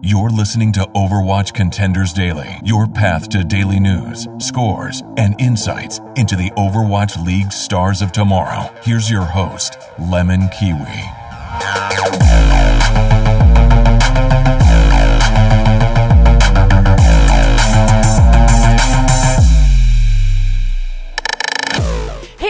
You're listening to Overwatch Contenders Daily, your path to daily news, scores, and insights into the Overwatch League stars of tomorrow. Here's your host, LemonKiwi.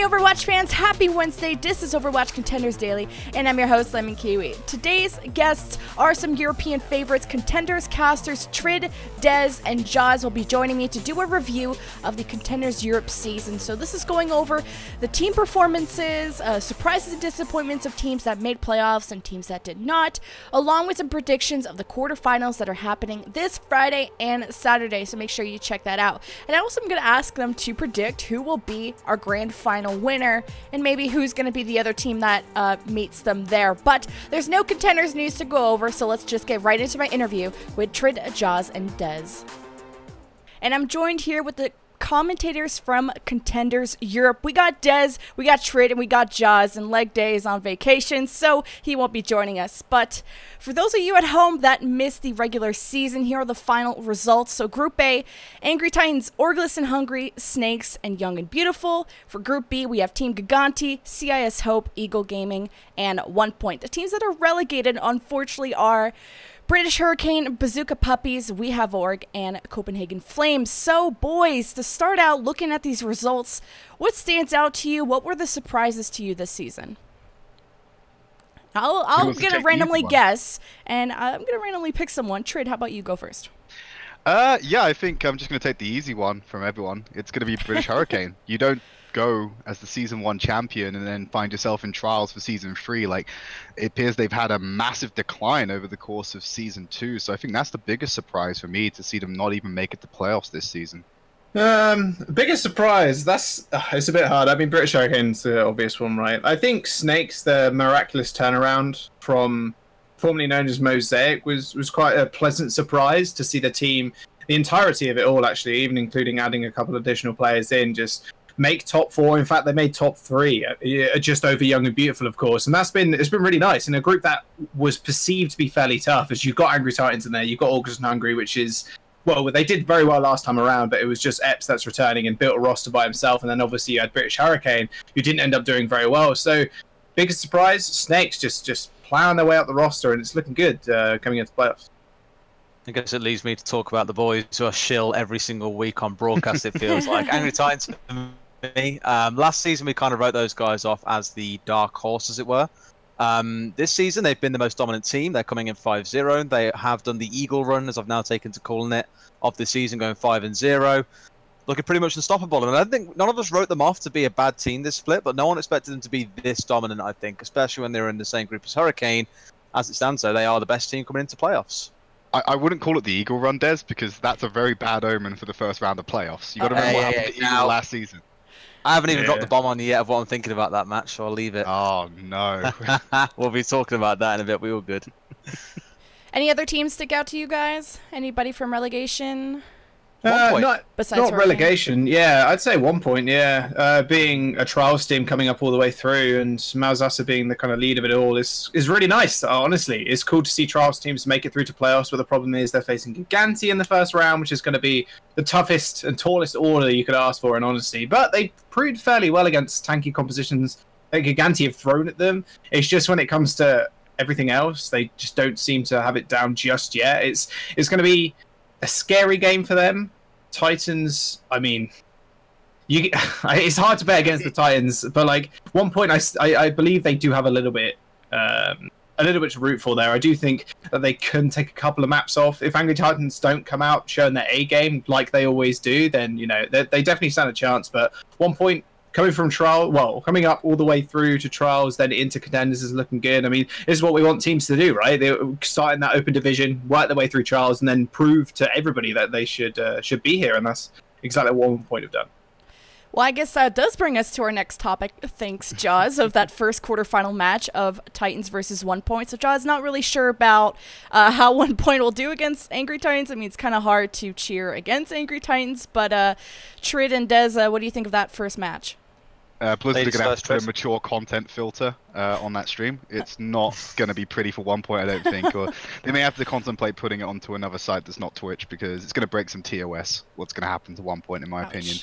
Overwatch fans, happy Wednesday. This is Overwatch Contenders Daily, and I'm your host, LemonKiwi. Today's guests are some European favorites. Contenders casters Tridd, Dez, and Jaws will be joining me to do a review of the Contenders Europe season. So this is going over the team performances, surprises and disappointments of teams that made playoffs and teams that did not, along with some predictions of the quarterfinals that are happening this Friday and Saturday. So make sure you check that out. And I also am going to ask them to predict who will be our grand final winner and maybe who's going to be the other team that meets them there. But there's no Contenders news to go over, so let's just get right into my interview with Tridd, Jaws, and Dez. And I'm joined here with the commentators from Contenders Europe. We got Dez, we got Tridd, and we got Jaws, and Leg Day is on vacation, so he won't be joining us. But for those of you at home that missed the regular season, here are the final results. So Group A, Angry Titans, Orgless and Hungry, Snakes, and Young and Beautiful. For Group B, we have Team Gigantti, CIS Hope, Eagle Gaming, and One.Point. The teams that are relegated, unfortunately, are British Hurricane, Bazooka Puppies, We Have Org, and Copenhagen Flames. So, boys, to start out looking at these results, what stands out to you? What were the surprises to you this season? I'm going to randomly guess, and I'm going to randomly pick someone. Tridd, how about you go first? Yeah, I think I'm just going to take the easy one from everyone. It's going to be British Hurricane. You don't go as the Season 1 champion and then find yourself in trials for Season 3. Like, it appears they've had a massive decline over the course of Season 2, so I think that's the biggest surprise for me, to see them not even make it to playoffs this season. Biggest surprise, it's a bit hard. I mean, British Hurricane's the obvious one, right? I think Snakes, the miraculous turnaround from formerly known as Mosaic, was quite a pleasant surprise to see the team, the entirety of it all actually, even including adding a couple additional players in, just make top 4. In fact, they made top 3, just over Young and Beautiful, of course. And it's been really nice in a group that was perceived to be fairly tough, as you've got Angry Titans in there, you've got Orgless and Hungry, which is, well, they did very well last time around, but it was just Epps that's returning and built a roster by himself. And then obviously you had British Hurricane, who didn't end up doing very well. So biggest surprise, Snakes just plowing their way up the roster, and it's looking good coming into playoffs. I guess it leads me to talk about the boys who are shill every single week on broadcast, it feels like. Angry Titans for me. Last season, we kind of wrote those guys off as the dark horse, as it were. This season, they've been the most dominant team. They're coming in 5-0. They have done the Eagle run, as I've now taken to calling it, of the season, going 5-0. Looking pretty much unstoppable. And I think none of us wrote them off to be a bad team this split, but no one expected them to be this dominant, I think, especially when they were in the same group as Hurricane. As it stands, though, they are the best team coming into playoffs. I wouldn't call it the Eagle run, Des, because that's a very bad omen for the first round of playoffs. You've got to remember what happened to Eagle last season. I haven't even dropped the bomb on you yet of what I'm thinking about that match, so I'll leave it. Oh, no. We'll be talking about that in a bit. We all good. Any other teams stick out to you guys? Anybody from relegation? Not relegation. Yeah, I'd say One.Point. Yeah, being a trials team coming up all the way through, and Malzasa being the kind of lead of it all is really nice. Honestly, it's cool to see trials teams make it through to playoffs. But the problem is they're facing Gigantti in the first round, which is going to be the toughest and tallest order you could ask for in honesty. But they proved fairly well against tanky compositions that Gigantti have thrown at them. It's just when it comes to everything else, they just don't seem to have it down just yet. It's going to be a scary game for them. Titans, I mean, it's hard to bet against the Titans, but like One.Point, I believe they do have a little bit to root for there. I do think that they can take a couple of maps off. If Angry Titans don't come out showing their A game like they always do, then you know they definitely stand a chance. But One.Point, coming from coming up all the way through to trials, then into contenders is looking good. I mean, this is what we want teams to do, right? They start in that open division, work their way through trials, and then prove to everybody that they should be here, and that's exactly what One.Point have done. Well, I guess that does bring us to our next topic, thanks, Jaws, of that first quarterfinal match of Titans versus One.Point. So, Jaws, not really sure about how One.Point will do against Angry Titans. I mean, it's kind of hard to cheer against Angry Titans, but Tridd and Dez, what do you think of that first match? Blizzard are going to have to put a mature content filter on that stream. It's not going to be pretty for One.Point, I don't think. Or they may have to contemplate putting it onto another site that's not Twitch, because it's going to break some TOS, what's going to happen to One.Point, in my opinion.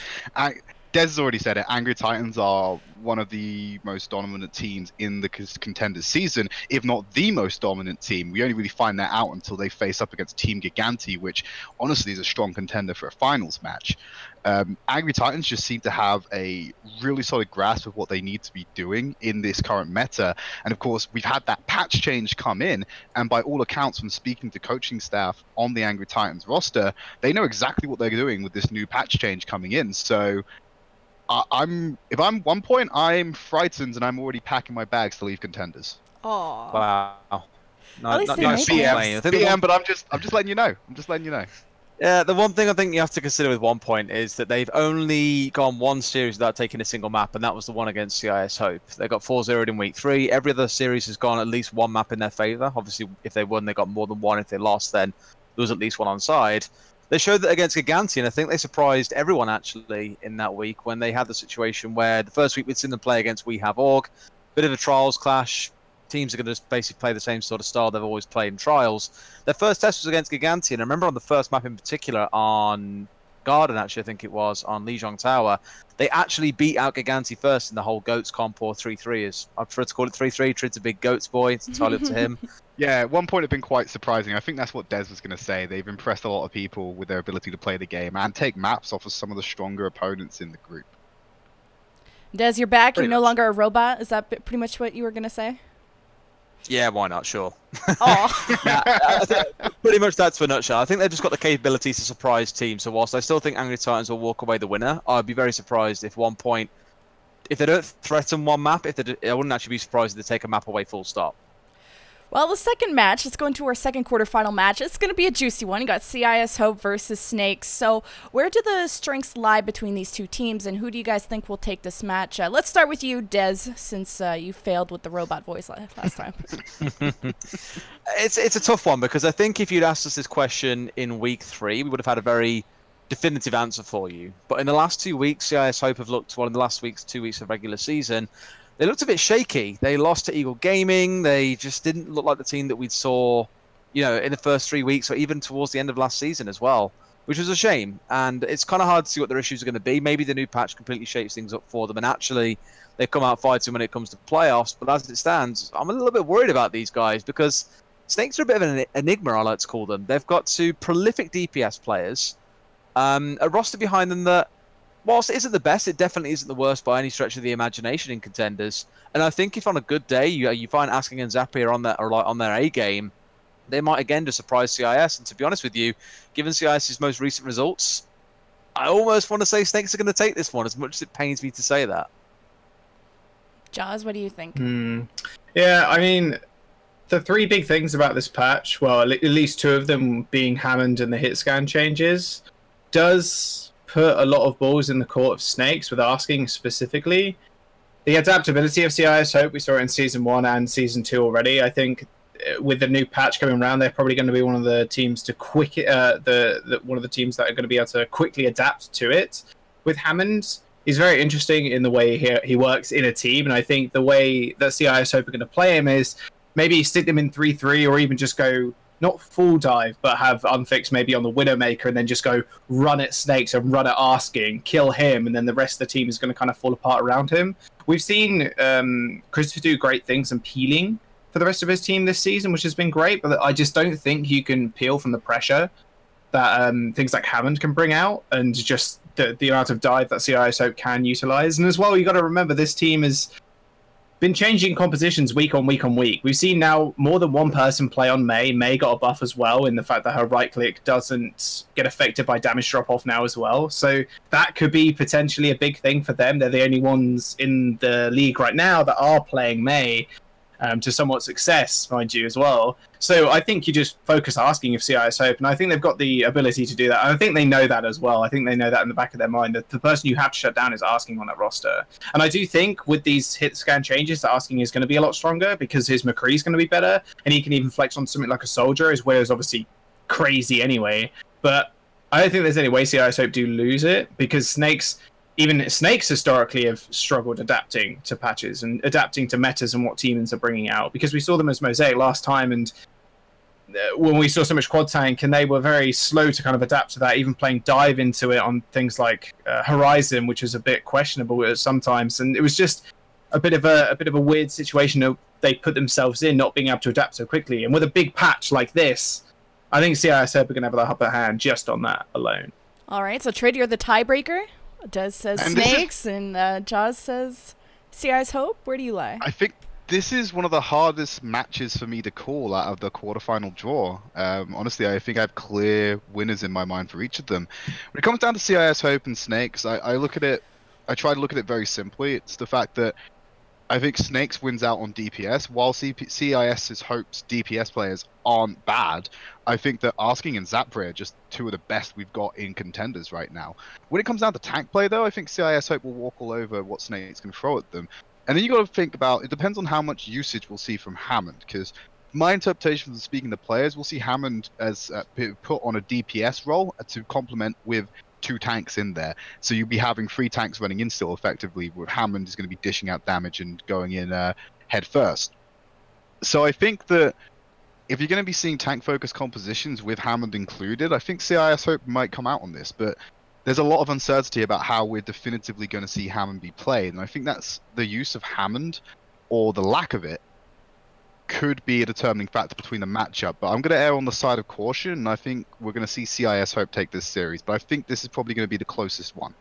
Dez has already said it. Angry Titans are one of the most dominant teams in the Contenders season, if not the most dominant team. We only really find that out until they face up against Team Gigantti, which honestly is a strong contender for a finals match. Angry Titans just seem to have a really solid grasp of what they need to be doing in this current meta. And of course, we've had that patch change come in, and by all accounts, from speaking to coaching staff on the Angry Titans roster, they know exactly what they're doing with this new patch change coming in. So if I'm One.Point, I'm frightened, and I'm already packing my bags to leave Contenders. Oh. Wow. No, At least they BM, but I'm just letting you know. I'm just letting you know. Yeah, the one thing I think you have to consider with One.Point is that they've only gone one series without taking a single map, and that was the one against CIS Hope. They got 4-0'd in week 3. Every other series has gone at least one map in their favour. Obviously, if they won, they got more than one. If they lost, then there was at least one on side. They showed that against Gigantti, and I think they surprised everyone, actually, in that week when they had the situation where the first week we'd seen them play against We Have Org. Bit of a trials clash. Teams are going to basically play the same sort of style they've always played in trials. Their first test was against Gigantti, and I remember on the first map in particular, on Garden, actually, I think it was, on Lijiang Tower, they actually beat out Gigantti first in the whole Goats comp, or 3-3, I prefer to call it 3-3. Tridd's a big Goats boy, it's entirely up to him. Yeah, One.Point have been quite surprising. I think that's what Dez was going to say. They've impressed a lot of people with their ability to play the game and take maps off of some of the stronger opponents in the group. Dez, you're back. Pretty You're no much. longer a robot. Is that pretty much what you were going to say? Yeah, why not? Sure. Oh. Pretty much that's for a nutshell. I think they've just got the capabilities to surprise teams. So whilst I still think Angry Titans will walk away the winner, I'd be very surprised if One.Point, if they don't threaten one map, I wouldn't actually be surprised if they take a map away full stop. Well, the second match, let's go into our second quarterfinal match. It's going to be a juicy one. You got CIS Hope versus Snakes. So where do the strengths lie between these two teams, and who do you guys think will take this match? Let's start with you, Dez, since you failed with the robot voice last time. It's a tough one, because I think if you'd asked us this question in week 3, we would have had a very definitive answer for you. But in the last 2 weeks, CIS Hope have looked, well, in the last 2 weeks of regular season, they looked a bit shaky. They lost to Eagle Gaming. They just didn't look like the team that we saw, in the first 3 weeks, or even towards the end of last season as well, which was a shame. And it's kind of hard to see what their issues are going to be. Maybe the new patch completely shapes things up for them, and actually they've come out fighting when it comes to playoffs. But as it stands, I'm a little bit worried about these guys, because Snakes are a bit of an enigma, I like to call them. They've got 2 prolific DPS players, a roster behind them that, whilst it isn't the best, it definitely isn't the worst by any stretch of the imagination in Contenders. And I think if on a good day you find Asking and Zappy are on their A game, they might again just surprise CIS. And to be honest with you, given CIS's most recent results, I almost want to say Snakes are going to take this one, as much as it pains me to say that. Jaws, what do you think? Yeah, I mean, the 3 big things about this patch, well, at least 2 of them being Hammond and the hit scan changes, does put a lot of balls in the court of Snakes with Asking specifically. The adaptability of CIS Hope, we saw it in Season 1 and Season 2 already. I think with the new patch coming around, they're probably going to be one of the teams to one of the teams that are going to be able to quickly adapt to it. With Hammond, he's very interesting in the way he works in a team, and I think the way that CIS Hope are going to play him is maybe stick them in 3-3, or even just go not full dive, but have Unfix maybe on the Widowmaker, and then just go run at Snakes and run at Asking, kill him, and then the rest of the team is going to kind of fall apart around him. We've seen Christopher do great things and peeling for the rest of his team this season, which has been great, but I just don't think you can peel from the pressure that things like Hammond can bring out, and just the amount of dive that CIS Hope can utilize. And as well, you got to remember, this team is been changing compositions week on week on week. We've seen now more than one person play on Mei. Mei got a buff as well in the fact that her right click doesn't get affected by damage drop off now as well. So that could be potentially a big thing for them. They're the only ones in the league right now that are playing Mei to somewhat success, mind you, as well. So I think you just focus Asking of CIS Hope, and I think they've got the ability to do that. And I think they know that as well. I think they know that in the back of their mind, that the person you have to shut down is Asking on that roster. And I do think with these hit scan changes, that Asking is going to be a lot stronger, because his McCree is going to be better, and he can even flex on something like a Soldier, as well as obviously crazy anyway. But I don't think there's any way CIS Hope do lose it, because Snakes, even Snakes historically have struggled adapting to patches and adapting to metas and what teams are bringing out, because we saw them as Mosaic last time, and when we saw so much quad tank, and they were very slow to kind of adapt to that, even playing dive into it on things like Horizon, which is a bit questionable sometimes, and it was just a bit of a weird situation that they put themselves in, not being able to adapt so quickly. And with a big patch like this, I think CIS Hope are going to have the upper hand just on that alone. All right, so Tridd, you're the tiebreaker. Des says Snakes, and Jaws says CIS Hope. Where do you lie? I think this is one of the hardest matches for me to call out of the quarterfinal draw. Honestly, I think I have clear winners in my mind for each of them. When it comes down to CIS Hope and Snakes, I look at it. I try to look at it very simply. It's the fact that I think Snakes wins out on DPS, while CIS's Hope's DPS players aren't bad. I think that Asking and Zapre are just two of the best we've got in contenders right now. When it comes down to tank play, though, I think CIS Hope will walk all over what Snakes can throw at them. And then you got to think about, it depends on how much usage we'll see from Hammond, because my interpretation of speaking to players, we'll see Hammond as put on a DPS role to complement with 2 tanks in there, so you'll be having 3 tanks running in still effectively, where Hammond is going to be dishing out damage and going in head first. So I think that if you're going to be seeing tank focused compositions with Hammond included, I think CIS Hope might come out on this, but there's a lot of uncertainty about how we're definitively going to see Hammond be played, and I think that's the use of Hammond, or the lack of it, could be a determining factor between the matchup. But I'm going to err on the side of caution, and I think we're going to see CIS Hope take this series. But I think this is probably going to be the closest one.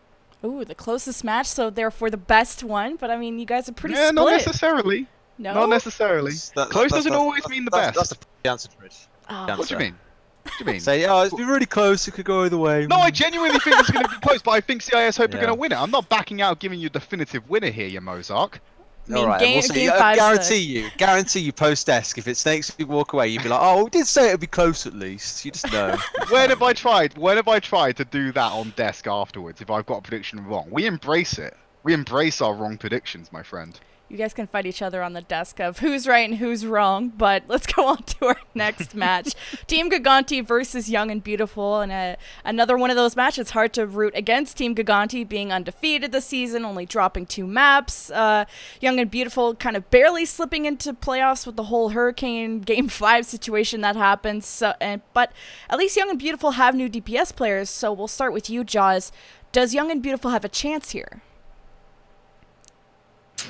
Ooh, the closest match, so therefore the best one. But I mean, you guys are pretty split. Not necessarily. No? Not necessarily. Close doesn't always mean the best. That's the answer, Tridd. Oh. What do you mean? What do you mean? Say, oh, it's been really close. It could go either way. No, I genuinely think it's going to be close, but I think CIS Hope are going to win it. I'm not backing out giving you a definitive winner here, you Mozart. I mean, all right, we'll see. Guarantee you post-desk, if it Snakes, you walk away, you'd be like, oh, we did say it would be close at least. You just know. When have I tried to do that on desk afterwards if I've got a prediction wrong? We embrace it. We embrace our wrong predictions, my friend. You guys can fight each other on the desk of who's right and who's wrong, but let's go on to our next match. Team Gigantti versus Young and Beautiful, and another one of those matches. It's hard to root against Team Gigantti being undefeated this season, only dropping 2 maps. Young and Beautiful kind of barely slipping into playoffs with the whole Hurricane Game 5 situation that happens. So, but at least Young and Beautiful have new DPS players, so we'll start with you, Jaws. Does Young and Beautiful have a chance here?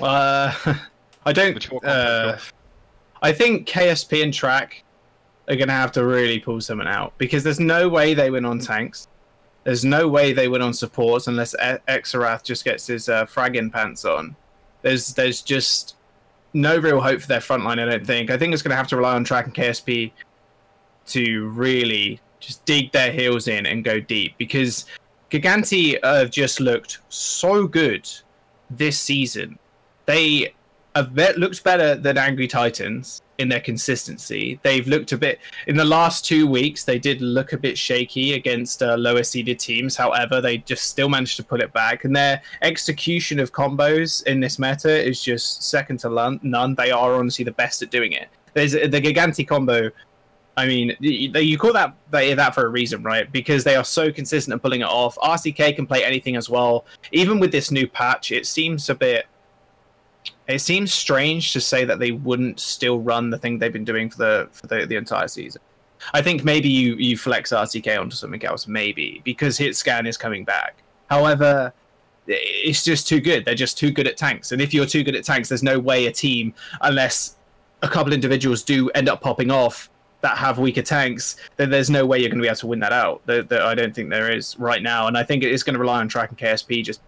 I don't. I think KSP and Track are going to have to really pull someone out, because there's no way they win on tanks. There's no way they win on supports unless Exarath just gets his fragging pants on. There's just no real hope for their front line, I don't think. I think it's going to have to rely on Track and KSP to really just dig their heels in and go deep, because Gigantti have just looked so good this season. They have looked better than Angry Titans in their consistency. They've looked a bit... In the last 2 weeks, they did look a bit shaky against lower seeded teams. However, they just still managed to pull it back. And their execution of combos in this meta is just second to none. They are honestly the best at doing it. There's the Gigantti combo. I mean, you call that for a reason, right? Because they are so consistent at pulling it off. RCK can play anything as well. Even with this new patch, it seems a bit... It seems strange to say that they wouldn't still run the thing they've been doing for the entire season. I think maybe you flex RCK onto something else, maybe, because hit scan is coming back. However, it's just too good. They're just too good at tanks. And if you're too good at tanks, there's no way a team, unless a couple individuals do end up popping off that have weaker tanks, then there's no way you're going to be able to win that out. I don't think there is right now. And I think it is going to rely on Track and KSP just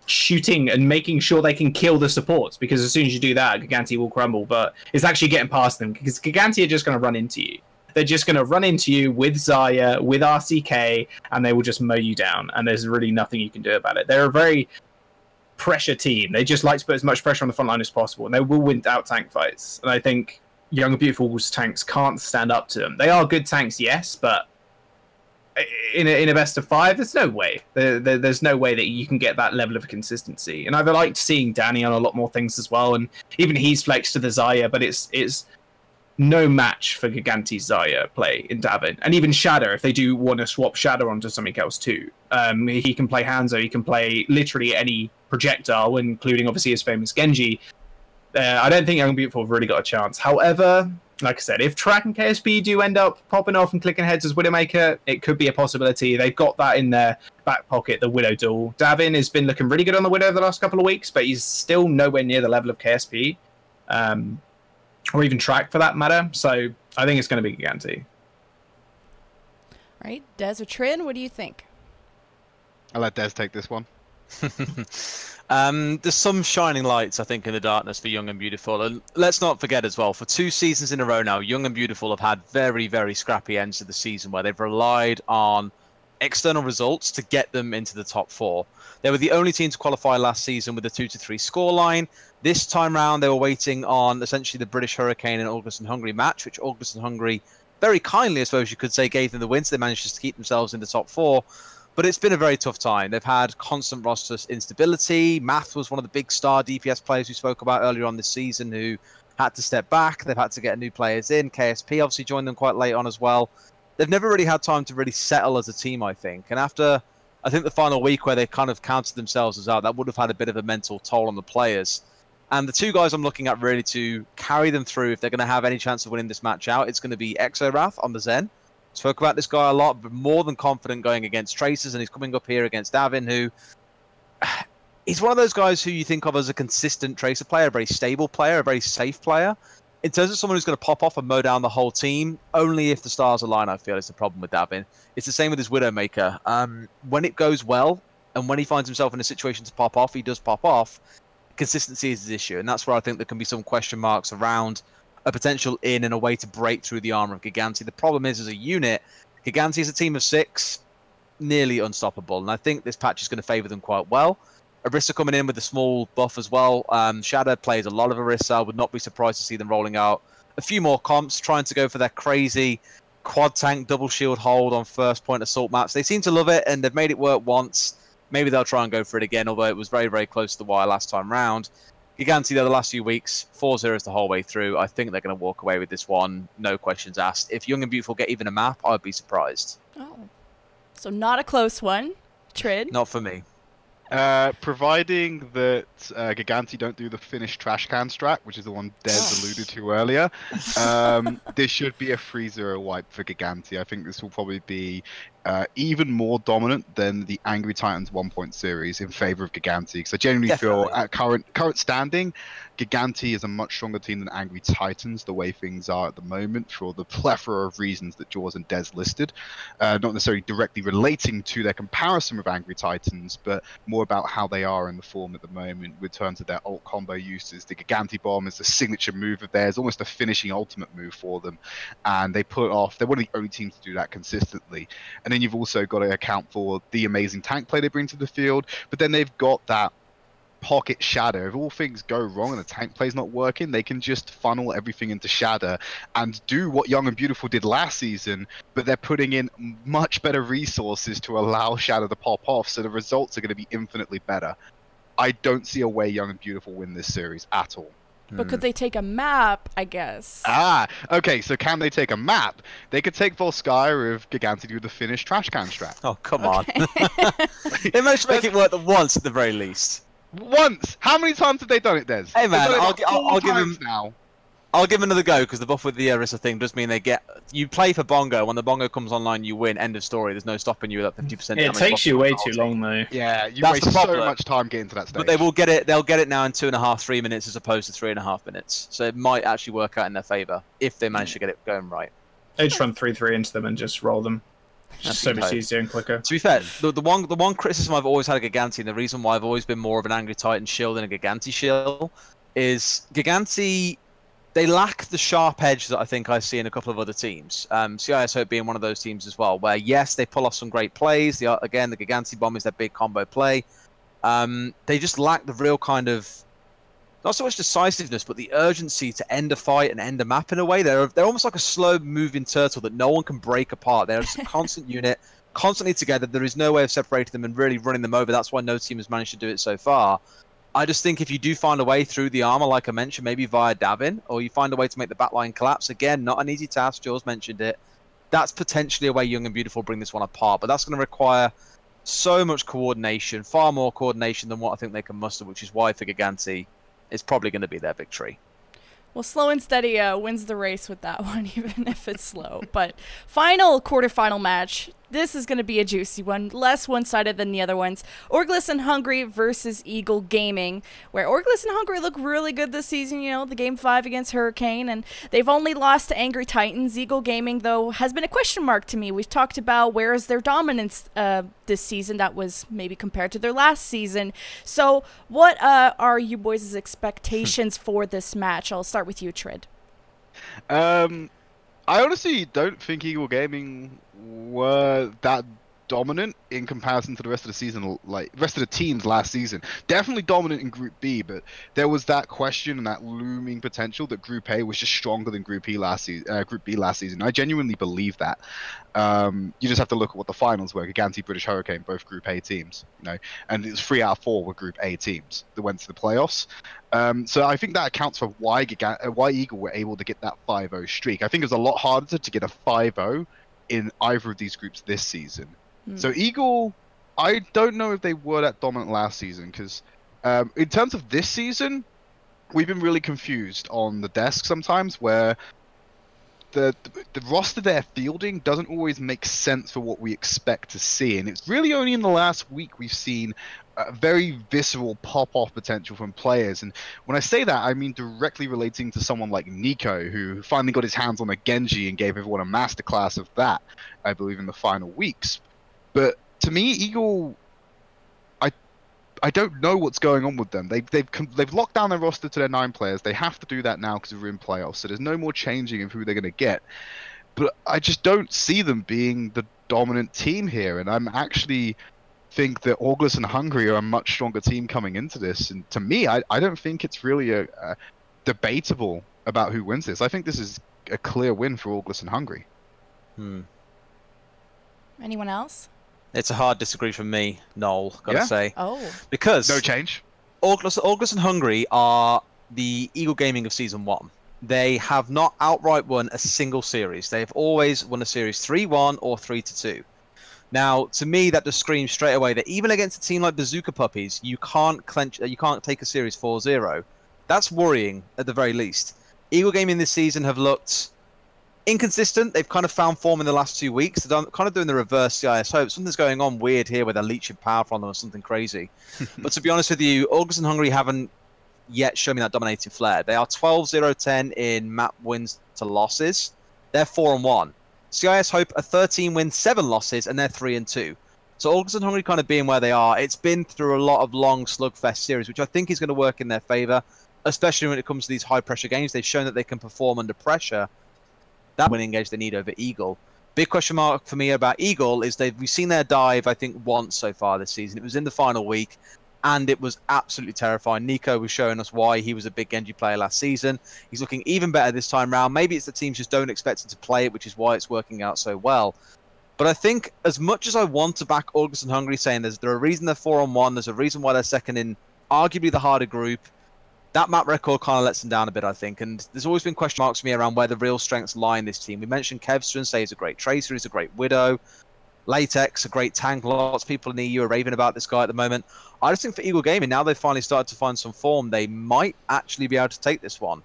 shooting and making sure they can kill the supports, because as soon as you do that, Gigantti will crumble. But it's actually getting past them, because Gigantti are just going to run into you. They're just going to run into you with Xayah, with RCK, and they will just mow you down, and there's really nothing you can do about it. They're a very pressure team. They just like to put as much pressure on the front line as possible, and they will win out tank fights. And I think Young and Beautiful's tanks can't stand up to them. They are good tanks, yes, but in a best of 5, there's no way. There's no way that you can get that level of consistency. And I've liked seeing Danny on a lot more things as well, and even he's flexed to the Xayah, but it's no match for Gigantti's Zarya play in Davin. And even Shadow, if they do want to swap Shadow onto something else too. He can play Hanzo, he can play literally any projectile, including obviously his famous Genji. I don't think Young and Beautiful have really got a chance. However, like I said, if Track and KSP do end up popping off and clicking heads as Widowmaker, it could be a possibility. They've got that in their back pocket, the Widow duel. Davin has been looking really good on the Widow the last couple of weeks, but he's still nowhere near the level of KSP. Or even Track for that matter. So I think it's going to be Gigantti. Right, Dez or Tridd, what do you think? I'll let Dez take this one. There's some shining lights, I think, in the darkness for Young and Beautiful. And let's not forget as well, for 2 seasons in a row now, Young and Beautiful have had very, very scrappy ends to the season where they've relied on external results to get them into the top 4. They were the only team to qualify last season with a 2-3 scoreline. This time round, they were waiting on essentially the British Hurricane and Orgless and Hungary match, which Orgless and Hungary very kindly, I suppose you could say, gave them the win, so they managed to keep themselves in the top 4. But it's been a very tough time. They've had constant roster instability. Math was one of the big star DPS players we spoke about earlier on this season who had to step back. They've had to get new players in. KSP obviously joined them quite late on as well. They've never really had time to really settle as a team, I think. And after, I think, the final week where they kind of counted themselves as out, that would have had a bit of a mental toll on the players. And the 2 guys I'm looking at really to carry them through, if they're going to have any chance of winning this match out, it's going to be Exorath on the Zen. Spoke about this guy a lot, but more than confident going against Tracers, and he's coming up here against Davin, who he's one of those guys who you think of as a consistent Tracer player, a very stable player, a very safe player. In terms of someone who's going to pop off and mow down the whole team, only if the stars align, I feel, is the problem with Davin. It's the same with his Widowmaker. When it goes well, and when he finds himself in a situation to pop off, he does pop off. Consistency is his issue, and that's where I think there can be some question marks around a potential in and a way to break through the armor of Gigantti. The problem is, as a unit, Gigantti is a team of 6, nearly unstoppable, and I think this patch is going to favour them quite well. Orisa coming in with a small buff as well. Shadow plays a lot of Orisa. I would not be surprised to see them rolling out a few more comps, trying to go for their crazy quad tank double shield hold on first point assault maps. They seem to love it, and they've made it work once. Maybe they'll try and go for it again, although it was very, very close to the wire last time round. Gigantti, though, the last few weeks, 4-0s the whole way through. I think they're going to walk away with this one, no questions asked. If Young and Beautiful get even a map, I would be surprised. Oh, so not a close one. Tridd? Not for me. Providing that Gigantti don't do the Finnish trash can strat, which is the one Dez alluded to earlier, this should be a 3-0 wipe for Gigantti. I think this will probably be even more dominant than the Angry Titans One.Point series in favor of Gigantti, because I genuinely feel at current standing, Gigantti is a much stronger team than Angry Titans, the way things are at the moment, for the plethora of reasons that Jaws and Dez listed. Not necessarily directly relating to their comparison with Angry Titans, but more about how they are in the form at the moment with terms of their ult combo uses. The Gigantti bomb is a signature move of theirs, almost a finishing ultimate move for them, and they put off, they're one of the only teams to do that consistently. And then you've also got to account for the amazing tank play they bring to the field, but then they've got that pocket Shadow. If all things go wrong and the tank play's not working, they can just funnel everything into Shadow and do what Young and Beautiful did last season, but they're putting in much better resources to allow Shadow to pop off, so the results are going to be infinitely better. I don't see a way Young and Beautiful win this series at all. But could they take a map, I guess? Okay, so can they take a map? They could take Volskaya if Gigantti do the Finnish trash can strat. Oh, come on. They managed to make it work once at the very least. Once? How many times have they done it, Des? Hey man, I'll give him now. I'll give him another go, because the buff with the Orisa thing does mean they get... You play for Bongo, when the Bongo comes online, you win, end of story. There's no stopping you with that 50%. It takes you way too long, though. Yeah, you waste so much time getting to that stage. But they will get it, they'll get it now in 2.5-3 minutes as opposed to 3.5 minutes. So it might actually work out in their favour, if they manage to get it going right. They just run 3-3 into them and just roll them. It's so much easier and quicker. To be fair, the one criticism I've always had of Gigantti, and the reason why I've always been more of an Angry Titan shield than a Gigantti shield, is Gigantti... They lack the sharp edge that I think I see in a couple of other teams. CIS Hope being one of those teams as well, where yes, they pull off some great plays. Again, the Gigantti bomb is their big combo play. They just lack the real kind of, not so much decisiveness, but the urgency to end a fight and end a map in a way. They're almost like a slow moving turtle that no one can break apart. They're just a constant unit, constantly together. There is no way of separating them and really running them over. That's why no team has managed to do it so far. I just think if you do find a way through the armor, like I mentioned, maybe via dabbing, or you find a way to make the backline collapse, again, not an easy task, Jules mentioned it, that's potentially a way Young and Beautiful bring this one apart. But that's going to require so much coordination, far more coordination than what I think they can muster, which is why for Gigantti, it's probably going to be their victory. Well, Slow and Steady wins the race with that one, even if it's slow. But final quarterfinal match. This is going to be a juicy one, less one-sided than the other ones. Orgless and Hungry versus Eagle Gaming, where Orgless and Hungry look really good this season, you know, the Game 5 against Hurricane, and they've only lost to Angry Titans. Eagle Gaming, though, has been a question mark to me. We've talked about where is their dominance this season that was maybe compared to their last season. So what are you boys' expectations for this match? I'll start with you, Tridd. I honestly don't think Eagle Gaming were that dominant in comparison to the rest of the season, like rest of the teams last season. Definitely dominant in Group B, but there was that question and that looming potential that Group A was just stronger than Group B last season. I genuinely believe that. You just have to look at what the finals were. Gigantti, British Hurricane, both Group A teams, you know, and it was 3 out of 4 were Group A teams that went to the playoffs. So I think that accounts for why Eagle were able to get that 5-0 streak. I think it was a lot harder to get a 5-0 in either of these groups this season. So Eagle, I don't know if they were that dominant last season, because in terms of this season, we've been really confused on the desk sometimes, where the roster they're fielding doesn't always make sense for what we expect to see. And it's really only in the last week we've seen very visceral pop-off potential from players. And when I say that, I mean directly relating to someone like Nico, who finally got his hands on a Genji and gave everyone a masterclass of that, I believe, in the final weeks. But to me, Eagle, I don't know what's going on with them. They've locked down their roster to their 9 players. They have to do that now because we're in playoffs, so there's no more changing of who they're going to get. But I just don't see them being the dominant team here, and I'm actually think that Orgless and Hungry are a much stronger team coming into this. And to me, I don't think it's really a debatable about who wins this. I think this is a clear win for Orgless and Hungry. Anyone else? It's a hard disagree from me, Noel, gotta say. Oh. Because no change. Orgless and Hungry are the Eagle Gaming of Season 1. They have not outright won a single series. They've always won a series 3-1 or 3-2. Now, to me, that just screams straight away that even against a team like Bazooka Puppies, you can't take a series 4-0. That's worrying, at the very least. Eagle Gaming this season have looked inconsistent. They've kind of found form in the last 2 weeks. They're kind of doing the reverse CIS Hope. Something's going on weird here where they're leeching power from them or something crazy. But to be honest with you, Orgless and Hungry haven't yet shown me that dominating flair. They are 12-0-10 in map wins to losses. They're 4-1. CIS Hope are 13 wins, 7 losses, and they're 3-2. So Orgless and Hungry kind of being where they are, it's been through a lot of long slugfest series, which I think is going to work in their favor, especially when it comes to these high-pressure games. They've shown that they can perform under pressure. That winning edge they need over Eagle. Big question mark for me about Eagle is we've seen their dive, I think, once so far this season. It was in the final week, and it was absolutely terrifying. Nico was showing us why he was a big Genji player last season. He's looking even better this time round. Maybe it's the teams just don't expect him to play it, which is why it's working out so well. But I think as much as I want to back Orgless and Hungry, saying there's a reason they're 4-1, there's a reason why they're second in arguably the harder group, that map record kind of lets them down a bit, I think. And there's always been question marks for me around where the real strengths lie in this team. We mentioned Kevstron, say he's a great Tracer, he's a great Widow. Latex, a great tank. Lots of people in the EU are raving about this guy at the moment. I just think for Eagle Gaming, now they've finally started to find some form, they might actually be able to take this one.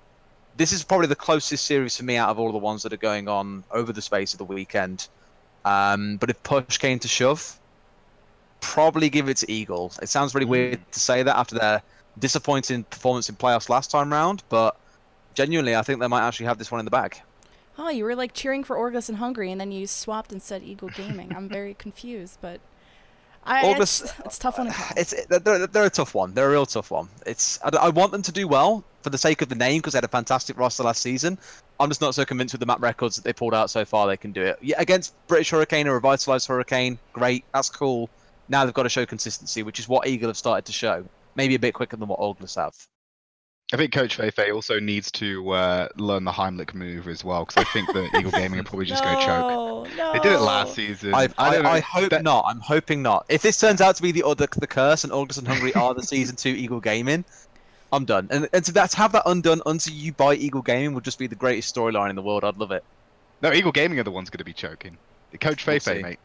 This is probably the closest series for me out of all the ones that are going on over the space of the weekend. But if push came to shove, probably give it to Eagle. It sounds really weird to say that after their disappointing performance in playoffs last time round, but genuinely, I think they might actually have this one in the bag. Oh, you were like cheering for Orgless and Hungry, and then you swapped and said Eagle Gaming. I'm very confused, but it's a tough one to call. They're a tough one. They're a real tough one. I want them to do well for the sake of the name, because they had a fantastic roster last season. I'm just not so convinced with the map records that they pulled out so far they can do it. Yeah, against British Hurricane, a revitalized Hurricane, great, that's cool. Now they've got to show consistency, which is what Eagle have started to show. Maybe a bit quicker than what Orgless have. I think Coach Feifei also needs to learn the Heimlich move as well, because I think that Eagle Gaming are probably just going to choke. No. They did it last season. I hope not. I'm hoping not. If this turns out to be the curse and Orgless and Hungry are the Season 2 Eagle Gaming, I'm done. And to have that undone until you buy Eagle Gaming would just be the greatest storyline in the world. I'd love it. No, Eagle Gaming are the ones going to be choking. Coach Feifei, mate.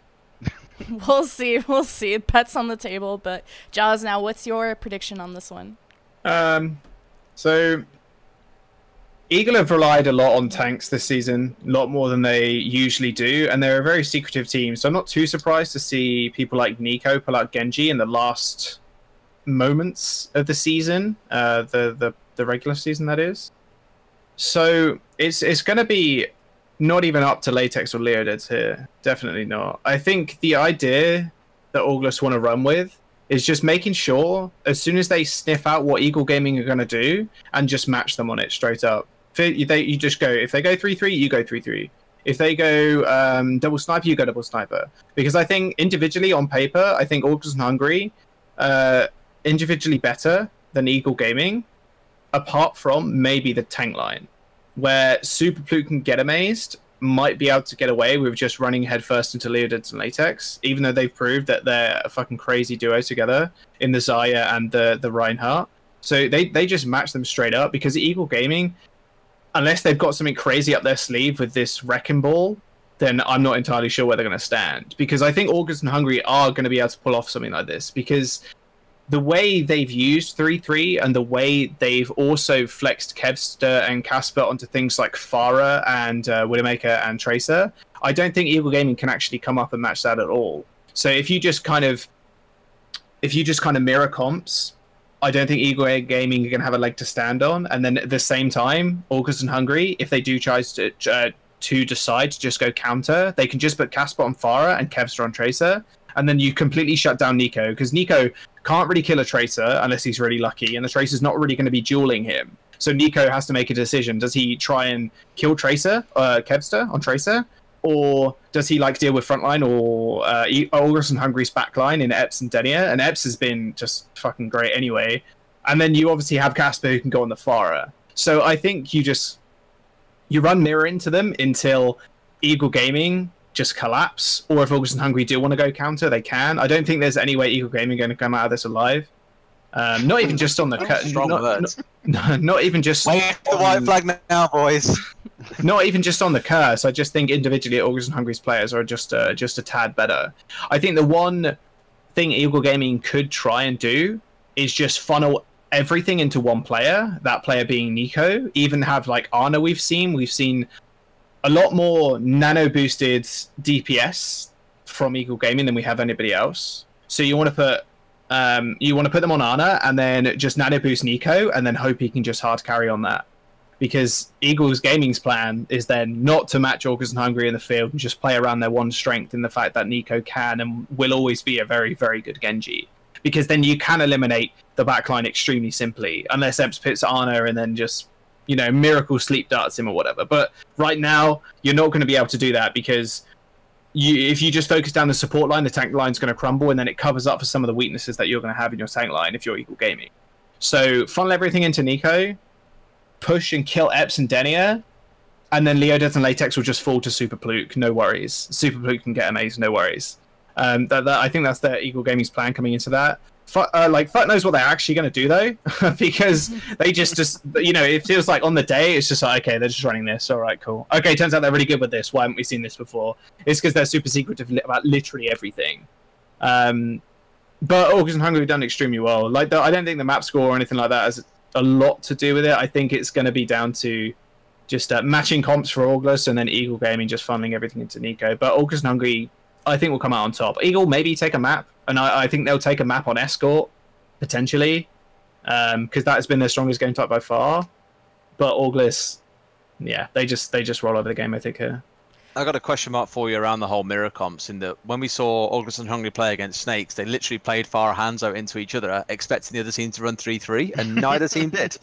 We'll see. We'll see. Bets on the table. But Jaws, now what's your prediction on this one? So Eagle have relied a lot on tanks this season, a lot more than they usually do, and they're a very secretive team. So I'm not too surprised to see people like Nico pull out Genji in the last moments of the season, the regular season, that is. So it's going to be not even up to Latex or Leodids here. Definitely not. I think the idea that Orgless want to run with is just making sure as soon as they sniff out what Eagle Gaming are going to do and just match them on it straight up. You just go, if they go 3-3, you go 3-3. If they go double sniper, you go double sniper. Because I think individually on paper, I think Orgless and Hungry individually better than Eagle Gaming, apart from maybe the tank line, where Super Pluke can get amazed, might be able to get away with just running headfirst into Leodids and Latex, even though they've proved that they're a fucking crazy duo together in the Zaya and the Reinhardt. So they just match them straight up, because Eagle Gaming, unless they've got something crazy up their sleeve with this Wrecking Ball, then I'm not entirely sure where they're going to stand. Because I think Orgless and Hungry are going to be able to pull off something like this, because the way they've used 3-3 and the way they've also flexed Kevster and Casper onto things like Pharah and Widowmaker and Tracer, I don't think Eagle Gaming can actually come up and match that at all. So if you just kind of mirror comps, I don't think Eagle Gaming are going to have a leg to stand on. And then at the same time, Orgless and Hungry, if they do try to decide to just go counter, they can just put Casper on Pharah and Kevster on Tracer, and then you completely shut down Nico, because Nico can't really kill a Tracer unless he's really lucky, and the Tracer's not really going to be dueling him. So Nico has to make a decision. Does he try and kill Tracer, Kevster on Tracer, or does he like deal with frontline or Orgless and Hungry's backline in Epps and Denia? And Epps has been just fucking great anyway. And then you obviously have Casper who can go on the Pharah. So I think you run mirror into them until Eagle Gaming just collapse, or if Orgless and Hungry do want to go counter, they can. I don't think there's any way Eagle Gaming are going to come out of this alive. Not even just on the not even just wave the white flag now, boys. Not even just on the curse. I just think individually Orgless and Hungry's players are just a tad better. I think the one thing Eagle Gaming could try and do is just funnel everything into one player, that player being Nico. Even have like Ana we've seen a lot more nano boosted DPS from Eagle Gaming than we have anybody else. So you want to put them on Ana and then just nano boost Nico and then hope he can just hard carry on that. Because Eagles Gaming's plan is then not to match Orgless and Hungry in the field and just play around their one strength in the fact that Nico can and will always be a very, very good Genji. Because then you can eliminate the backline extremely simply, unless Ebbs pits Ana and then just, miracle sleep darts him or whatever. But right now, you're not going to be able to do that, because if you just focus down the support line, the tank line's going to crumble, and then it covers up for some of the weaknesses that you're going to have in your tank line if you're Eagle Gaming. So funnel everything into Nico, push and kill Epps and Denia, and then Leodids and Latex will just fall to Super Pluke, no worries. Super Pluke can get amazed, no worries. I think that's the Eagle Gaming's plan coming into that. Fuck knows what they're actually going to do, though, because they just it feels like on the day, it's just like, okay, they're just running this. All right, cool. Okay, turns out they're really good with this. Why haven't we seen this before? It's because they're super secretive about literally everything. But Orgless and Hungry have done extremely well. I don't think the map score or anything like that has a lot to do with it. I think it's going to be down to just matching comps for Orgless and then Eagle Gaming just funneling everything into Nico. But Orgless and Hungry, I think, will come out on top. Eagle maybe take a map, and I think they'll take a map on Escort, potentially, because that has been their strongest game type by far. But Orgless, yeah, they just roll over the game, I think, here. I got a question mark for you around the whole mirror comps, in that when we saw Orgless and Hungry play against Snakes, they literally played Pharah Hanzo into each other, expecting the other team to run 3-3, and neither team did.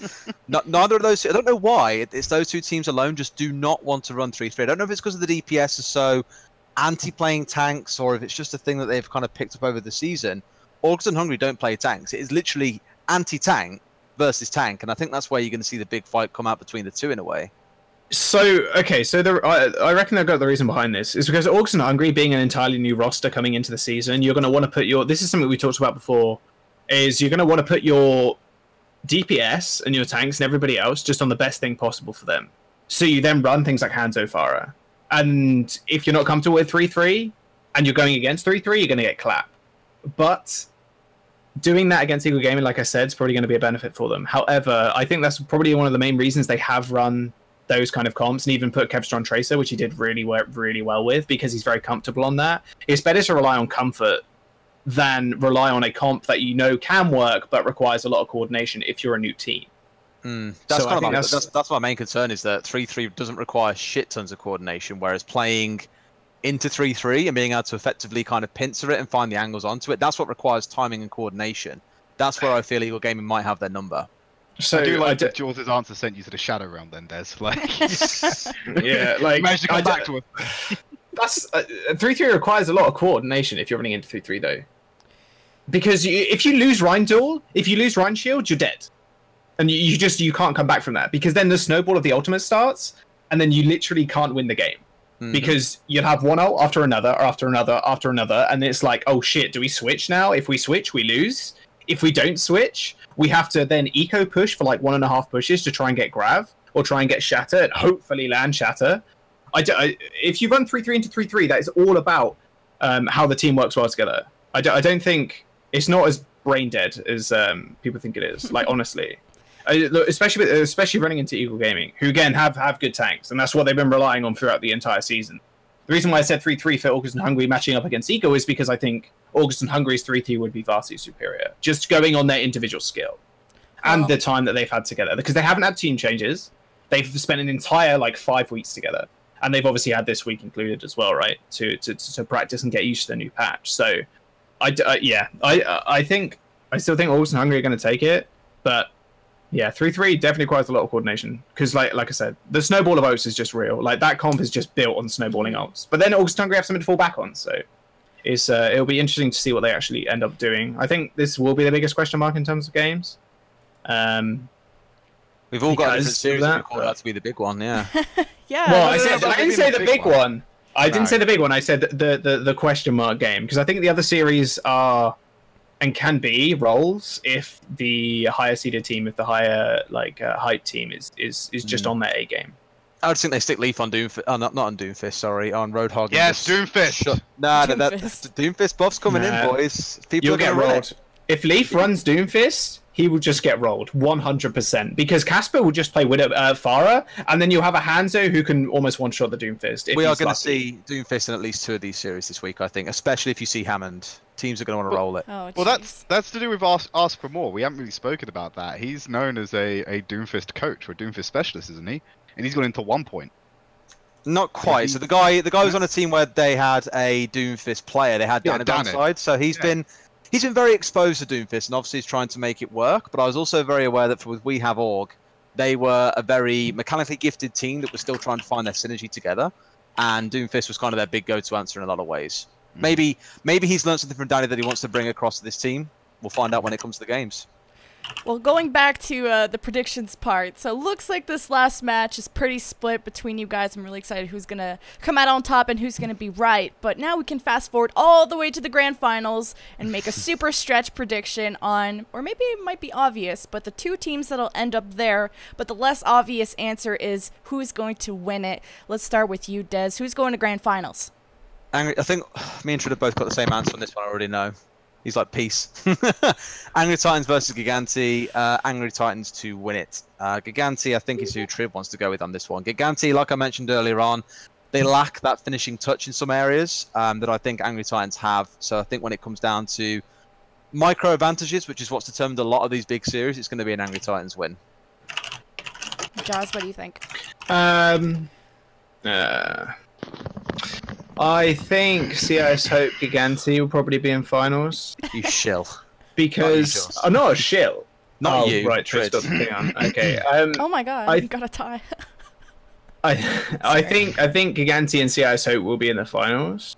Neither of those two, I don't know why, it's those two teams alone just do not want to run 3-3. I don't know if it's because of the DPS is so anti-playing tanks, or if it's just a thing that they've kind of picked up over the season. Orgless and Hungry don't play tanks. It is literally anti-tank versus tank, and I think that's where you're going to see the big fight come out between the two in a way. So, okay, so I reckon I've got the reason behind this is because Orgs and Hungry being an entirely new roster coming into the season, you're going to want to put your... This is something we talked about before, is you're going to want to put your DPS and your tanks and everybody else just on the best thing possible for them. So you then run things like Hanzo Farah. And if you're not comfortable with 3-3 and you're going against 3-3, you're going to get clapped. But doing that against Eagle Gaming, like I said, is probably going to be a benefit for them. However, I think that's probably one of the main reasons they have run those kind of comps and even put Kevstron Tracer, which he did really well with, because he's very comfortable on that. It's better to rely on comfort than rely on a comp that you know can work but requires a lot of coordination if you're a new team. That's my main concern, is that 3-3 doesn't require shit tons of coordination, whereas playing into 3-3 and being able to effectively kind of pincer it and find the angles onto it, that's what requires timing and coordination. That's where I feel Eagle Gaming might have their number. So I do like that Jules' answer sent you to the Shadow Realm then, Des. Like, yeah, like... You managed to come back to it. That's 3-3 requires a lot of coordination if you're running into 3-3 though. Because if you lose Rhine Duel, if you lose Rhine Shield, you're dead. And you can't come back from that. Because then the snowball of the ultimate starts, and then you literally can't win the game. Mm-hmm. Because you'll have one ult after another, after another, after another, and it's like, oh shit, do we switch now? If we switch, we lose. If we don't switch, we have to then eco push for like 1.5 pushes to try and get Grav, or try and get Shatter, and hopefully land Shatter. If you run 3-3 into 3-3, that is all about how the team works well together. I don't think... It's not as brain dead as people think it is, like, honestly. Especially running into Eagle Gaming, who, again, have good tanks, and that's what they've been relying on throughout the entire season. The reason why I said 3-3 for August and Hungry matching up against Eco is because I think August and Hungry's 3-3 would be vastly superior, just going on their individual skill and the time that they've had together, because they haven't had team changes. They've spent an entire like 5 weeks together, and they've obviously had this week included as well, right, to practice and get used to the new patch. So I still think August and Hungry are going to take it, but yeah, 3-3 definitely requires a lot of coordination, because like I said, the snowball of ults is just real. Like, that comp is just built on snowballing ults. But then August and Hungry have something to fall back on, so it'll be interesting to see what they actually end up doing. I think this will be the biggest question mark in terms of games. We've all got a different series. We call that to be the big one, yeah. Yeah. Well, I didn't say the big one. I didn't say the big one. I said the question mark game, because I think the other series are and can be roles if the higher seeded team, if the higher hype team is just on their A game. I would think they stick Leaf on Doomfist. Oh, not on Doomfist, sorry, on Roadhog. Yes, Doomfist. Doomfist buff's coming in, boys. People will get rolled. If Leaf runs Doomfist, he will just get rolled 100%, because Casper will just play with Farah, and then you'll have a Hanzo who can almost one-shot the Doomfist. We are going to see Doomfist in at least 2 of these series this week, I think, especially if you see Hammond. Teams are going to want to roll it. Oh, well, that's to do with Ask for More. We haven't really spoken about that. He's known as a Doomfist coach or Doomfist specialist, isn't he? And he's gone into One.Point. Not quite. So the guy was on a team where they had a Doomfist player. They had Dan on side, so he's been very exposed to Doomfist, and obviously he's trying to make it work. But I was also very aware that with We Have Org, they were a very mechanically gifted team that was still trying to find their synergy together, and Doomfist was kind of their big go-to answer in a lot of ways. Maybe he's learned something from Danny that he wants to bring across to this team. We'll find out when it comes to the games. Well, going back to the predictions part, so looks like this last match is pretty split between you guys. I'm really excited who's going to come out on top and who's going to be right. But now we can fast forward all the way to the grand finals and make a super stretch prediction on, or maybe it might be obvious, but the 2 teams that'll end up there. But the less obvious answer is who's going to win it. Let's start with you, Des. Who's going to grand finals? I think me and Tridd have both got the same answer on this one. I already know. He's like, peace. Angry Titans versus Gigantti. Angry Titans to win it. Gigantti, I think, is who Tridd wants to go with on this one. Gigantti, like I mentioned earlier on, they lack that finishing touch in some areas that I think Angry Titans have. So I think when it comes down to micro advantages, which is what's determined a lot of these big series, it's going to be an Angry Titans win. Jazz, what do you think? I think CIS Hope Gigantti will probably be in finals. You shill. Because I'm not a shill. Not you. Right, Tridd got the thing on. Okay. Oh my god, you got a tie. I think Gigantti and CIS Hope will be in the finals.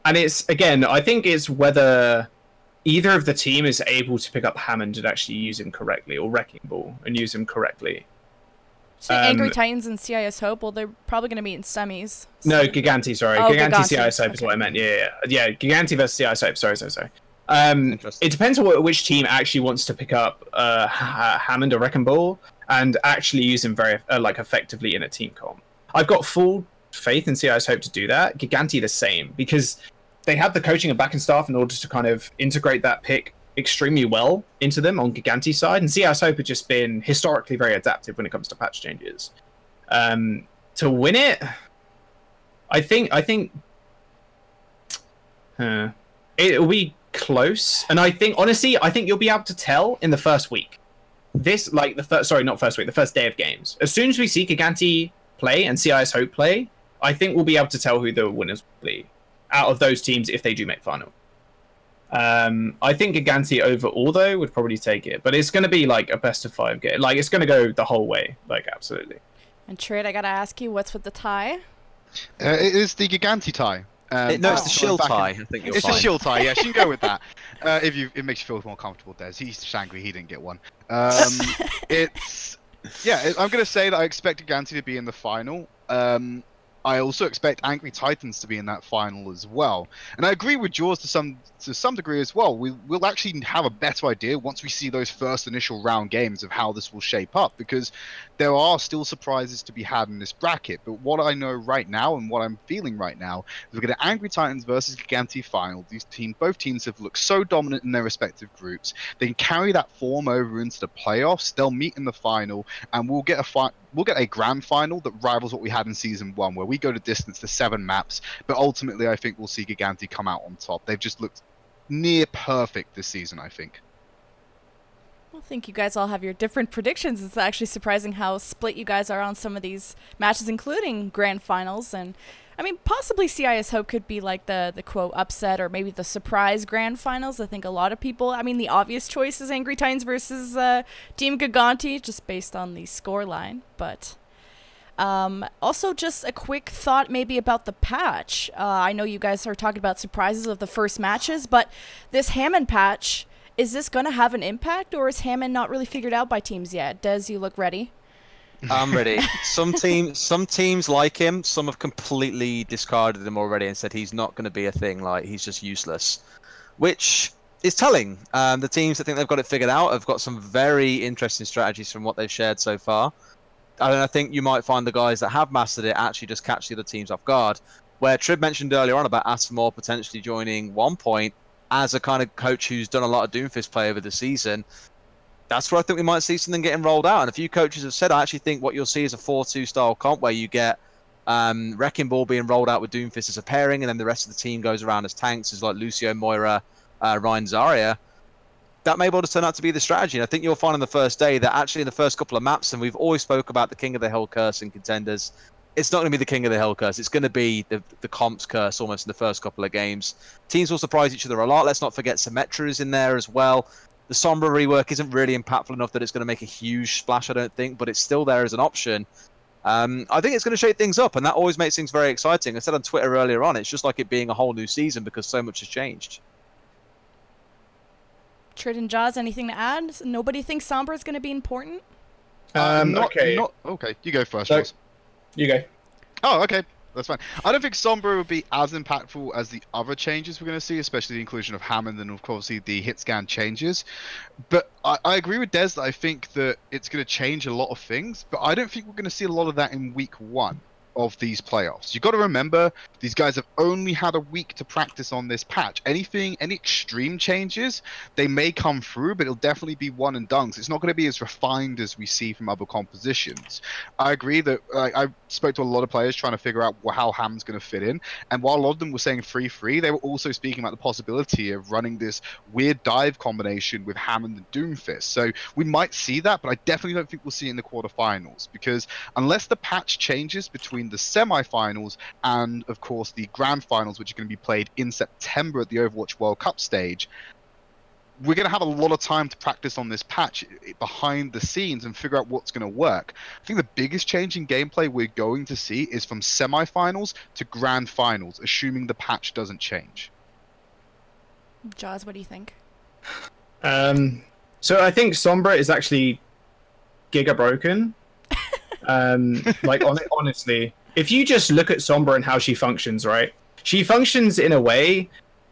And it's, again, I think it's whether either of the team is able to pick up Hammond and actually use him correctly, or Wrecking Ball and use him correctly. So Angry Titans and CIS Hope, well, they're probably going to meet in semis. So. No, Gigantti, sorry. Oh, Gigantti, Gigantti. CIS Hope is what I meant. Yeah, Gigantti versus CIS Hope. Sorry. It depends on which team actually wants to pick up Hammond or Wrecking Ball and actually use him very like effectively in a team comp. I've got full faith in CIS Hope to do that. Gigantti the same, because they have the coaching and backing staff in order to kind of integrate that pick extremely well into them on Gigantti's side, and CS Hope has just been historically very adaptive when it comes to patch changes. To win it, I think it'll be close, and I think honestly, you'll be able to tell in the first week. The first day of games. As soon as we see Gigantti play and CIS Hope play, I think we'll be able to tell who the winners will be out of those teams if they do make final. I think Gigantti overall though would probably take it, but it's going to be like a best of 5 game. Like it's going to go the whole way, like absolutely. And Tridd, I gotta ask you, what's with the tie? It is the Gigantti tie. No, it's the shield tie. I think it's the shield tie. Yeah, she can go with that. It makes you feel more comfortable, Des. He's just angry he didn't get one. I'm gonna say that I expect Gigantti to be in the final. I also expect Angry Titans to be in that final as well. And I agree with Jaws to some degree as well. We'll actually have a better idea once we see those first initial round games of how this will shape up, because there are still surprises to be had in this bracket. But what I know right now and what I'm feeling right now is we're going to Angry Titans versus Gigantti final. Both teams have looked so dominant in their respective groups. They can carry that form over into the playoffs. They'll meet in the final, and we'll get a grand final that rivals what we had in Season 1, where we go to distance to 7 maps, but ultimately I think we'll see Gigantti come out on top. They've just looked near perfect this season, I think. Well, I think you guys all have your different predictions. It's actually surprising how split you guys are on some of these matches, including grand finals. And I mean, possibly CIS Hope could be like the quote upset, or maybe the surprise grand finals. I think a lot of people, I mean, the obvious choice is Angry Titans versus Team Gigantti, just based on the score line. But also just a quick thought maybe about the patch. I know you guys are talking about surprises of the first matches, but this Hammond patch, is this going to have an impact, or is Hammond not really figured out by teams yet? Des, you look ready. I'm ready. Some teams like him. Some have completely discarded him already and said he's not going to be a thing. Like, he's just useless, which is telling. The teams that think they've got it figured out have got some very interesting strategies from what they've shared so far. And I think you might find the guys that have mastered it actually just catch the other teams off guard. Where Tridd mentioned earlier on about Asmore potentially joining One.Point as a kind of coach who's done a lot of Doomfist play over the season. That's where I think we might see something getting rolled out. And a few coaches have said, I actually think what you'll see is a 4-2 style comp where you get Wrecking Ball being rolled out with Doomfist as a pairing, and then the rest of the team goes around as tanks, as like Lucio, Moira, Ryan, Zarya. That may well just turn out to be the strategy. And I think you'll find on the first day that actually in the first couple of maps, and we've always spoke about the King of the Hill curse in Contenders, it's not going to be the King of the Hill curse. It's going to be the comps curse almost in the first couple of games. Teams will surprise each other a lot. Let's not forget Symmetra is in there as well. The Sombra rework isn't really impactful enough that it's going to make a huge splash, I don't think, but it's still there as an option. I think it's going to shake things up, and that always makes things very exciting. I said on Twitter earlier on, it's just like it being a whole new season because so much has changed. Tridd and Jaws, anything to add? Nobody thinks Sombra is going to be important? Okay, you go first, Jaws. You go. Oh, okay. That's fine. I don't think Sombra would be as impactful as the other changes we're going to see, especially the inclusion of Hammond and, of course, the hit scan changes. But I agree with Des that I think that it's going to change a lot of things, but I don't think we're going to see a lot of that in week 1 of these playoffs. You've got to remember, these guys have only had a week to practice on this patch. Any extreme changes, they may come through, but it'll definitely be one and done. It's not going to be as refined as we see from other compositions. I agree that I spoke to a lot of players trying to figure out how Hammond's going to fit in, and while a lot of them were saying 3-3, they were also speaking about the possibility of running this weird dive combination with Hammond and Doomfist. So we might see that, but I definitely don't think we'll see it in the quarterfinals, because unless the patch changes between the semi-finals and, of course, the grand finals, which are going to be played in September at the Overwatch World Cup stage, we're going to have a lot of time to practice on this patch behind the scenes and figure out what's going to work. I think the biggest change in gameplay we're going to see is from semi-finals to grand finals, assuming the patch doesn't change. Jaws, what do you think? So I think Sombra is actually giga broken. Like honestly, if you just look at Sombra and how she functions, right? She functions in a way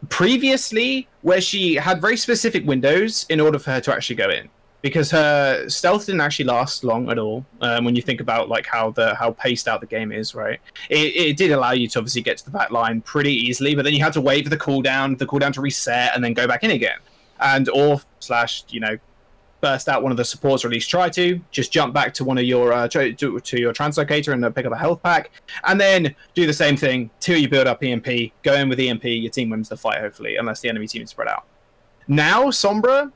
previously where she had very specific windows in order for her to actually go in, because her stealth didn't actually last long at all. When you think about like how paced out the game is, right? It did allow you to obviously get to the back line pretty easily, but then you had to wait for the cooldown to reset and then go back in again. And burst out one of the supports, or at least try to just jump back to one of your to your translocator and pick up a health pack, and then do the same thing till you build up EMP, go in with EMP, your team wins the fight hopefully, unless the enemy team is spread out. Now Sombra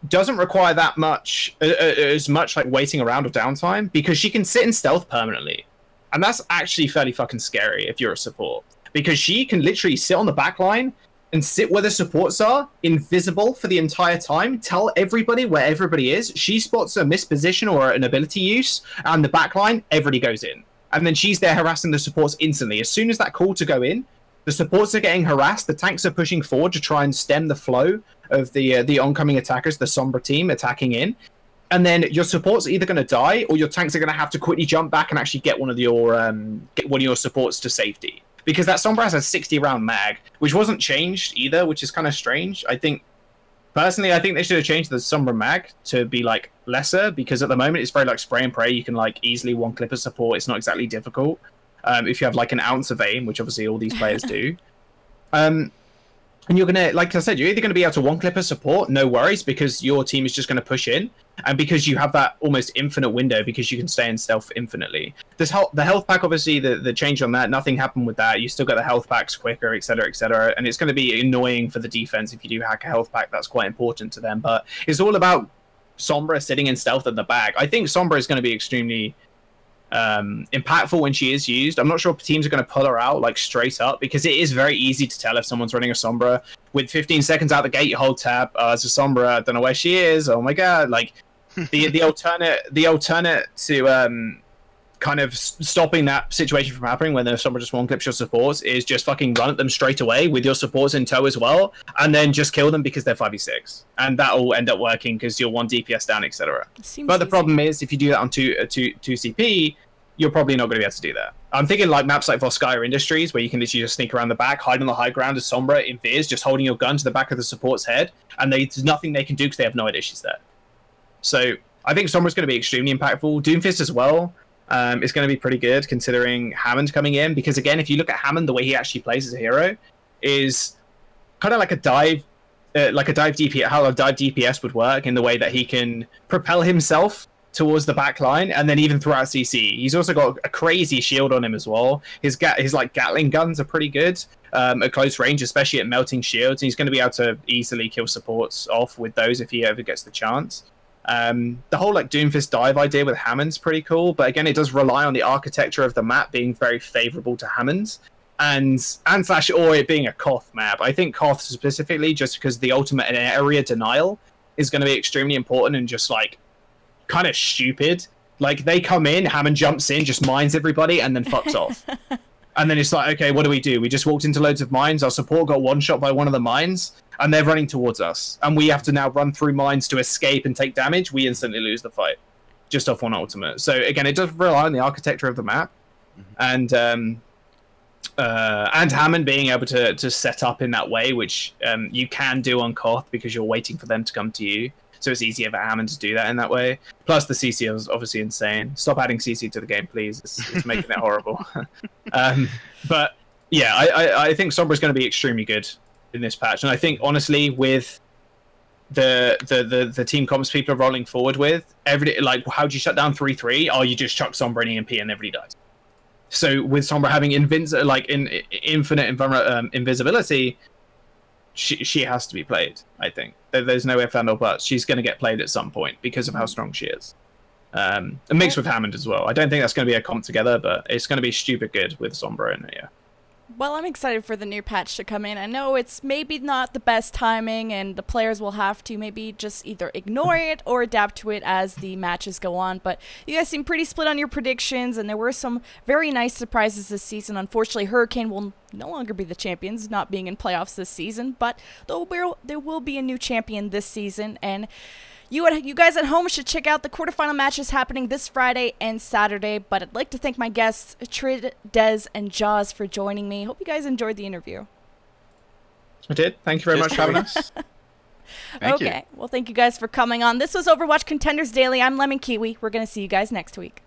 doesn't require that much as much like waiting around or downtime, because she can sit in stealth permanently, and that's actually fairly fucking scary if you're a support, because she can literally sit on the back line and sit where the supports are, invisible for the entire time, tell everybody where everybody is. She spots a misposition or an ability use, and the backline, everybody goes in. And then she's there harassing the supports instantly. As soon as that call to go in, the supports are getting harassed, the tanks are pushing forward to try and stem the flow of the oncoming attackers, the Sombra team attacking in. And then your supports are either going to die, or your tanks are going to have to quickly jump back and actually get one of your supports to safety. Because that Sombra has a 60-round mag, which wasn't changed either, which is kind of strange. Personally, I think they should have changed the Sombra mag to be like lesser, because at the moment it's very like spray and pray. You can like easily one-clip a support. It's not exactly difficult if you have like an ounce of aim, which obviously all these players do. And you're going to, like I said, you're either going to be able to one-clip a support, no worries, because your team is just going to push in, and because you have that almost infinite window, because you can stay in stealth infinitely. The health pack, obviously, the change on that, nothing happened with that. You still get the health packs quicker, etc., and it's going to be annoying for the defense if you do hack a health pack. That's quite important to them, but it's all about Sombra sitting in stealth at the back. I think Sombra is going to be extremely impactful when she is used. I'm not sure if teams are going to pull her out like straight up, because it is very easy to tell if someone's running a Sombra. With 15 seconds out the gate, you hold tab. It's a Sombra. I don't know where she is. Oh my god! Like the alternate to kind of stopping that situation from happening when the Sombra just one clips your supports is just fucking run at them straight away with your supports in tow as well, and then just kill them because they're 5v6, and that will end up working because you're 1 DPS down, etc. But the problem is, if you do that on 2 CP, you're probably not going to be able to do that. I'm thinking like maps like Volskaya Industries, where you can literally just sneak around the back, hide on the high ground as Sombra in Viz, just holding your gun to the back of the support's head, and there's nothing they can do because they have no idea she's there. So I think Sombra's going to be extremely impactful. Doomfist as well is going to be pretty good, considering Hammond coming in, because again, if you look at Hammond, the way he actually plays as a hero is kind of like a dive DPS, how a dive DPS would work, in the way that he can propel himself towards the back line, and then even throughout CC. He's also got a crazy shield on him as well. His like Gatling guns are pretty good at close range, especially at melting shields. And he's going to be able to easily kill supports off with those if he ever gets the chance. The whole like Doomfist dive idea with Hammond's pretty cool, but again, it does rely on the architecture of the map being very favorable to Hammond, and slash or it being a Koth map. I think Koth specifically, just because the ultimate area denial is going to be extremely important, and just like kind of stupid. Like they come in, Hammond jumps in, just mines everybody, and then fucks off. And then it's like, okay, what do? We just walked into loads of mines. Our support got one shot by one of the mines, and they're running towards us. And we have to now run through mines to escape and take damage. We instantly lose the fight, just off one ultimate. So again, it does rely on the architecture of the map, and Hammond being able to set up in that way, which you can do on Koth because you're waiting for them to come to you. So it's easier for Hammond to do that in that way. Plus, the CC is obviously insane. Stop adding CC to the game, please. It's making it horrible. But yeah, I think Sombra is going to be extremely good in this patch. And I think, honestly, with the team comps people are rolling forward with, like, how do you shut down 3-3? Oh, you just chuck Sombra and EMP and everybody dies. So with Sombra having infinite invisibility, she has to be played, I think. There's no if and or buts. She's going to get played at some point because of how strong she is. A mix with Hammond as well. I don't think that's going to be a comp together, but it's going to be stupid good with Sombra in it, yeah. Well, I'm excited for the new patch to come in. I know it's maybe not the best timing, and the players will have to maybe just either ignore it or adapt to it as the matches go on. But you guys seem pretty split on your predictions, and there were some very nice surprises this season. Unfortunately, Hurricane will no longer be the champions, not being in playoffs this season, but there will be a new champion this season, and you guys at home should check out the quarterfinal matches happening this Friday and Saturday. But I'd like to thank my guests, Tridd, Dez, and Jaws, for joining me. Hope you guys enjoyed the interview. I did. Thank you very much for having us. Okay. Well, thank you guys for coming on. This was Overwatch Contenders Daily. I'm LemonKiwi. We're going to see you guys next week.